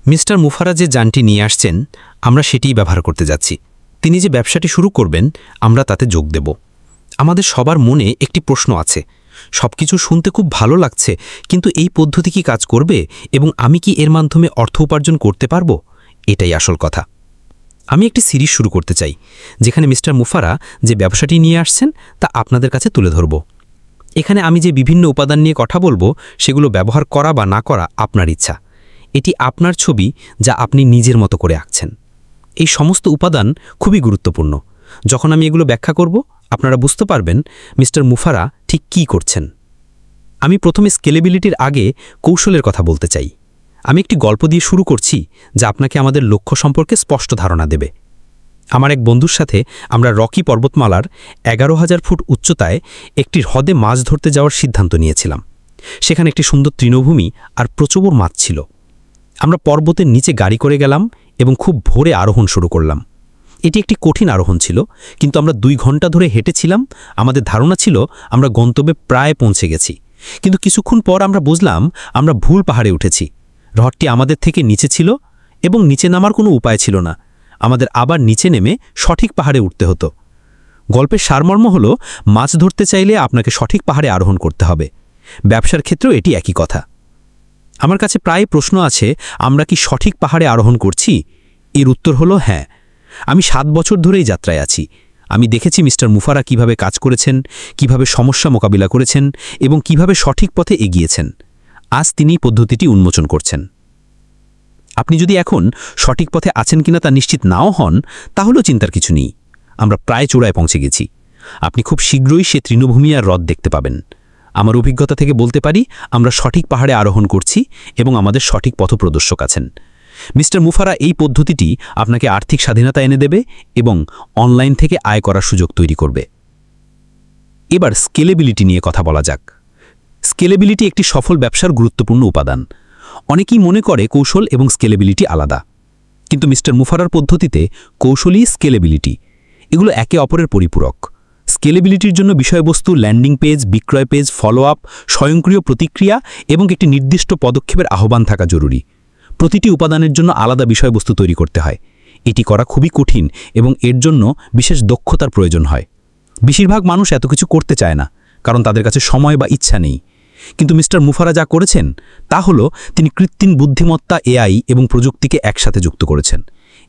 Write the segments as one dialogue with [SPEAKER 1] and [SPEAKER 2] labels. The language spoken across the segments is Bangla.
[SPEAKER 1] মিস্টার মুফারা যে যানটি নিয়ে আসছেন আমরা সেটিই ব্যবহার করতে যাচ্ছি। তিনি যে ব্যবসাটি শুরু করবেন আমরা তাতে যোগ দেব। আমাদের সবার মনে একটি প্রশ্ন আছে, সবকিছু শুনতে খুব ভালো লাগছে, কিন্তু এই পদ্ধতি কি কাজ করবে এবং আমি কি এর মাধ্যমে অর্থ উপার্জন করতে পারব? এটাই আসল কথা। আমি একটি সিরিজ শুরু করতে চাই যেখানে মিস্টার মুফারা যে ব্যবসাটি নিয়ে আসছেন তা আপনাদের কাছে তুলে ধরব। এখানে আমি যে বিভিন্ন উপাদান নিয়ে কথা বলবো সেগুলো ব্যবহার করা বা না করা আপনার ইচ্ছা। এটি আপনার ছবি যা আপনি নিজের মতো করে আঁকছেন। এই সমস্ত উপাদান খুবই গুরুত্বপূর্ণ। যখন আমি এগুলো ব্যাখ্যা করব আপনারা বুঝতে পারবেন মিস্টার মুফারা ঠিক কী করছেন। আমি প্রথমে স্কেলেবিলিটির আগে কৌশলের কথা বলতে চাই। আমি একটি গল্প দিয়ে শুরু করছি যা আপনাকে আমাদের লক্ষ্য সম্পর্কে স্পষ্ট ধারণা দেবে। আমার এক বন্ধুর সাথে আমরা রকি পর্বতমালার 11,000 ফুট উচ্চতায় একটি হ্রদে মাছ ধরতে যাওয়ার সিদ্ধান্ত নিয়েছিলাম। সেখানে একটি সুন্দর তৃণভূমি আর প্রচুর মাছ ছিল। আমরা পর্বতের নিচে গাড়ি করে গেলাম এবং খুব ভোরে আরোহণ শুরু করলাম। এটি একটি কঠিন আরোহণ ছিল, কিন্তু আমরা 2 ঘন্টা ধরে হেঁটেছিলাম। আমাদের ধারণা ছিল আমরা গন্তব্যে প্রায় পৌঁছে গেছি, কিন্তু কিছুক্ষণ পর আমরা বুঝলাম আমরা ভুল পাহাড়ে উঠেছি। হ্রদটি আমাদের থেকে নিচে ছিল এবং নিচে নামার কোনো উপায় ছিল না। আমাদের আবার নিচে নেমে সঠিক পাহাড়ে উঠতে হতো। গল্পের সারমর্ম হল, মাছ ধরতে চাইলে আপনাকে সঠিক পাহাড়ে আরোহণ করতে হবে। ব্যবসার ক্ষেত্রেও এটি একই কথা। আমার কাছে প্রায় প্রশ্ন আছে, আমরা কি সঠিক পাহাড়ে আরোহণ করছি? এর উত্তর হলো হ্যাঁ। আমি 7 বছর ধরেই যাত্রায় আছি। আমি দেখেছি মিস্টার মুফারা কিভাবে কাজ করেছেন, কিভাবে সমস্যা মোকাবিলা করেছেন এবং কিভাবে সঠিক পথে এগিয়েছেন। আজ তিনি পদ্ধতিটি উন্মোচন করছেন। আপনি যদি এখন সঠিক পথে আছেন কিনা তা নিশ্চিত নাও হন, তাহলেও চিন্তার কিছু নেই। আমরা প্রায় চূড়ায় পৌঁছে গেছি। আপনি খুব শীঘ্রই সে তৃণভূমি আর হ্রদ দেখতে পাবেন। আমার অভিজ্ঞতা থেকে বলতে পারি আমরা সঠিক পাহাড়ে আরোহণ করছি এবং আমাদের সঠিক পথপ্রদর্শক আছেন। মিস্টার মুফারা এই পদ্ধতিটি আপনাকে আর্থিক স্বাধীনতা এনে দেবে এবং অনলাইন থেকে আয় করার সুযোগ তৈরি করবে। এবার স্কেলেবিলিটি নিয়ে কথা বলা যাক। স্কেলেবিলিটি একটি সফল ব্যবসার গুরুত্বপূর্ণ উপাদান। অনেকেই মনে করে কৌশল এবং স্কেলেবিলিটি আলাদা, কিন্তু মিস্টার মুফারার পদ্ধতিতে কৌশলই স্কেলেবিলিটি। এগুলো একে অপরের পরিপূরক। স্কেলেবিলিটির জন্য বিষয়বস্তু, ল্যান্ডিং পেজ, বিক্রয় পেজ, ফলো আপ, স্বয়ংক্রিয় প্রতিক্রিয়া এবং একটি নির্দিষ্ট পদক্ষেপের আহ্বান থাকা জরুরি। প্রতিটি উপাদানের জন্য আলাদা বিষয়বস্তু তৈরি করতে হয়। এটি করা খুবই কঠিন এবং এর জন্য বিশেষ দক্ষতার প্রয়োজন হয়। বেশিরভাগ মানুষ এত কিছু করতে চায় না, কারণ তাদের কাছে সময় বা ইচ্ছা নেই। কিন্তু মিস্টার মুফারা যা করেছেন তা হলো তিনি কৃত্রিম বুদ্ধিমত্তা, এআই এবং প্রযুক্তিকে একসাথে যুক্ত করেছেন।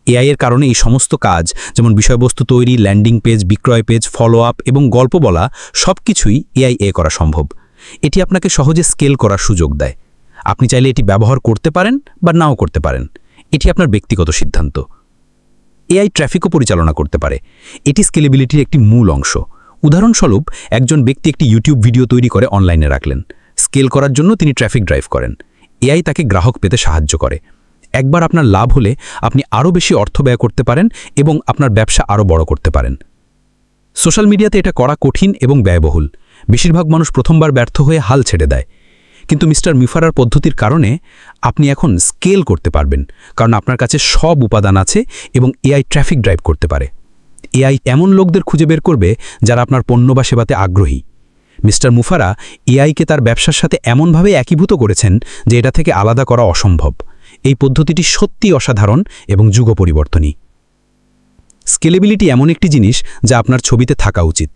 [SPEAKER 1] এআই এর কারণে এই সমস্ত কাজ, যেমন বিষয়বস্তু তৈরি, ল্যান্ডিং পেজ, বিক্রয় পেজ, ফলো আপ এবং গল্প বলা, সব কিছুই এআই করা সম্ভব। এটি আপনাকে সহজে স্কেল করার সুযোগ দেয়। আপনি চাইলে এটি ব্যবহার করতে পারেন বা নাও করতে পারেন। এটি আপনার ব্যক্তিগত সিদ্ধান্ত। এআই ট্রাফিকও পরিচালনা করতে পারে। এটি স্কেলেবিলিটির একটি মূল অংশ। উদাহরণস্বরূপ, একজন ব্যক্তি একটি ইউটিউব ভিডিও তৈরি করে অনলাইনে রাখলেন। স্কেল করার জন্য তিনি ট্রাফিক ড্রাইভ করেন। এআই তাকে গ্রাহক পেতে সাহায্য করে। একবার আপনার লাভ হলে আপনি আরও বেশি অর্থ ব্যয় করতে পারেন এবং আপনার ব্যবসা আরও বড় করতে পারেন। সোশ্যাল মিডিয়াতে এটা করা কঠিন এবং ব্যয়বহুল। বেশিরভাগ মানুষ প্রথমবার ব্যর্থ হয়ে হাল ছেড়ে দেয়। কিন্তু মিস্টার মুফারার পদ্ধতির কারণে আপনি এখন স্কেল করতে পারবেন, কারণ আপনার কাছে সব উপাদান আছে এবং এআই ট্রাফিক ড্রাইভ করতে পারে। এআই এমন লোকদের খুঁজে বের করবে যারা আপনার পণ্য বা সেবাতে আগ্রহী। মিস্টার মুফারা এআইকে তার ব্যবসার সাথে এমনভাবে একীভূত করেছেন যে এটা থেকে আলাদা করা অসম্ভব। এই পদ্ধতিটি সত্যি অসাধারণ এবং যুগ পরিবর্তনী। স্কেলেবিলিটি এমন একটি জিনিস যা আপনার ছবিতে থাকা উচিত।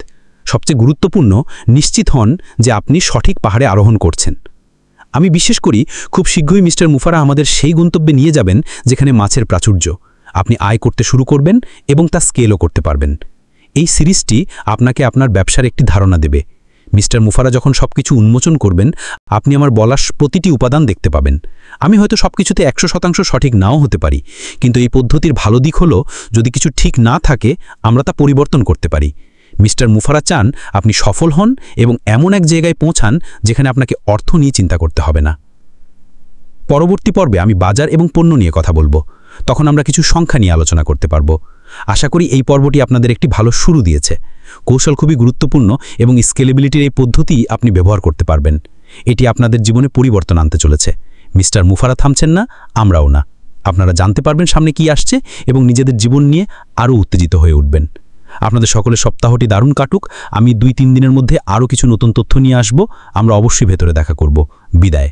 [SPEAKER 1] সবচেয়ে গুরুত্বপূর্ণ, নিশ্চিত হন যে আপনি সঠিক পাহাড়ে আরোহণ করছেন। আমি বিশ্বাস করি খুব শীঘ্রই মিস্টার মুফারা আমাদের সেই গন্তব্যে নিয়ে যাবেন যেখানে মাছের প্রাচুর্য। আপনি আয় করতে শুরু করবেন এবং তা স্কেলও করতে পারবেন। এই সিরিজটি আপনাকে আপনার ব্যবসার একটি ধারণা দেবে। মিস্টার মুফারা যখন সবকিছু উন্মোচন করবেন, আপনি আমার বলা প্রতিটি উপাদান দেখতে পাবেন। আমি হয়তো সবকিছুতে 100% সঠিক নাও হতে পারি, কিন্তু এই পদ্ধতির ভালো দিক হলো যদি কিছু ঠিক না থাকে আমরা তা পরিবর্তন করতে পারি। মিস্টার মুফারা চান আপনি সফল হন এবং এমন এক জায়গায় পৌঁছান যেখানে আপনাকে অর্থ নিয়ে চিন্তা করতে হবে না। পরবর্তী পর্বে আমি বাজার এবং পণ্য নিয়ে কথা বলবো। তখন আমরা কিছু সংখ্যা নিয়ে আলোচনা করতে পারবো। আশা করি এই পর্বটি আপনাদের একটি ভালো শুরু দিয়েছে। কৌশল খুবই গুরুত্বপূর্ণ এবং স্কেলেবিলিটির এই পদ্ধতি আপনি ব্যবহার করতে পারবেন। এটি আপনাদের জীবনে পরিবর্তন আনতে চলেছে। মিস্টার মুফারা থামছেন না, আমরাও না। আপনারা জানতে পারবেন সামনে কি আসছে এবং নিজেদের জীবন নিয়ে আরও উত্তেজিত হয়ে উঠবেন। আপনাদের সকলের সপ্তাহটি দারুণ কাটুক। আমি 2-3 দিনের মধ্যে আরও কিছু নতুন তথ্য নিয়ে আসব। আমরা অবশ্যই ভেতরে দেখা করব। বিদায়।